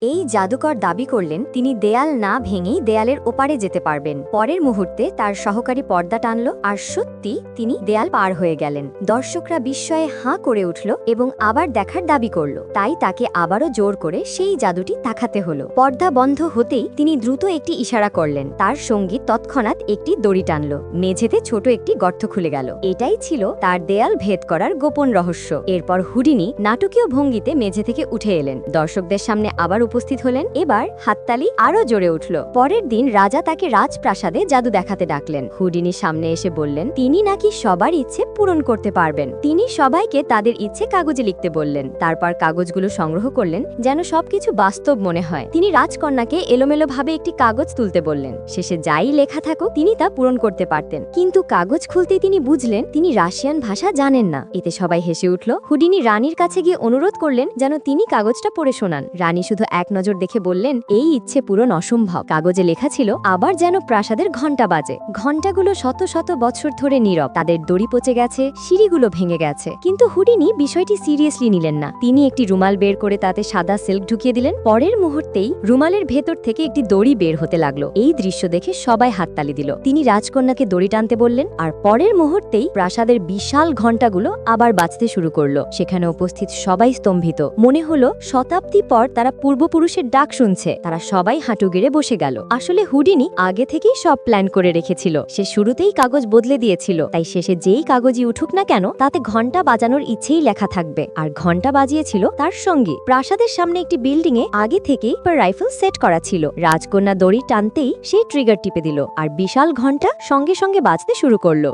এই জাদুকর দাবি করলেন তিনি দেয়াল না ভেঙেই দেয়ালের ওপারে যেতে পারবেন। পরের মুহূর্তে তার সহকারী পর্দা টানল, আর সত্যি তিনি দেয়াল পার হয়ে গেলেন। দর্শকরা বিস্ময়ে হাঁ করে উঠল এবং আবার দেখার দাবি করল। তাই তাকে আবারও জোর করে সেই জাদুটি দেখাতে হলো। পর্দা বন্ধ হতেই তিনি দ্রুত একটি ইশারা করলেন। তার সঙ্গী তৎক্ষণাৎ একটি দড়ি টানল। মেঝেতে ছোট একটি গর্ত খুলে গেল। এটাই ছিল তার দেয়াল ভেদ করার গোপন রহস্য। এরপর হুডিনি নাটকীয় ভঙ্গিতে মেঝে থেকে উঠে এলেন, দর্শকদের সামনে আবার উপস্থিত হলেন। এবার হাততালি আরো জোরে উঠল। পরের দিন রাজা তাকে রাজপ্রাসাদে জাদু দেখাতে ডাকলেন। হুডিনি সামনে এসে বললেন তিনি নাকি সবার ইচ্ছে পূরণ করতে পারবেন। তিনি সবাইকে তাদের ইচ্ছে কাগজে লিখতে বললেন। তারপর কাগজগুলো সংগ্রহ করলেন যেন সবকিছু বাস্তব মনে হয়। তিনি রাজকন্যাকে এলোমেলোভাবে একটি কাগজ তুলতে বললেন। শেষে যাই লেখা থাকুক তিনি তা পূরণ করতে পারতেন। কিন্তু কাগজ খুলতেই তিনি বুঝলেন তিনি রাশিয়ান ভাষা জানেন না। এতে সবাই হেসে উঠল। হুডিনি রানীর কাছে গিয়ে অনুরোধ করলেন যেন তিনি কাগজটা পড়ে শোনান। রানী শুধু এক নজর দেখে বললেন এই ইচ্ছে পূরণ অসম্ভব। কাগজে লেখা ছিল আবার যেন প্রাসাদের ঘণ্টা বাজে। ঘণ্টাগুলো শত শত বছর ধরে নীরব। তাদের দড়ি পচে গেছে, সিঁড়িগুলো ভেঙে গেছে। কিন্তু হুডিনি বিষয়টি সিরিয়াসলি নিলেন না। তিনি একটি রুমাল বের করে তাতে সাদা সিল্ক ঢুকিয়ে দিলেন। পরের মুহূর্তেই রুমালের ভেতর থেকে একটি দড়ি বের হতে লাগলো। এই দৃশ্য দেখে সবাই হাততালি দিল। তিনি রাজকন্যাকে দড়ি টানতে বললেন, আর পরের মুহূর্তেই প্রাসাদের বিশাল ঘণ্টাগুলো আবার বাজতে শুরু করলো। সেখানে উপস্থিত সবাই স্তম্ভিত। মনে হলো শতাব্দী পর তারা পূর্বপুরুষের ডাক শুনছে। তারা সবাই হাঁটু গেড়ে বসে গেল। আসলে হুডিনি আগে থেকেই সব প্ল্যান করে রেখেছিল। সে শুরুতেই কাগজ বদলে দিয়েছিল। তাই শেষে যেই কাগজই উঠুক না কেন তাতে ঘণ্টা বাজানোর ইচ্ছেই লেখা থাকবে। আর ঘণ্টা বাজিয়েছিল তার সঙ্গী। প্রাসাদের সামনে একটি বিল্ডিং এ আগে থেকেই রাইফেল সেট করা ছিল। রাজকন্যা দড়ি টানতেই সেই ট্রিগার টিপে দিল, আর বিশাল ঘণ্টা সঙ্গে সঙ্গে বাজতে শুরু করলো।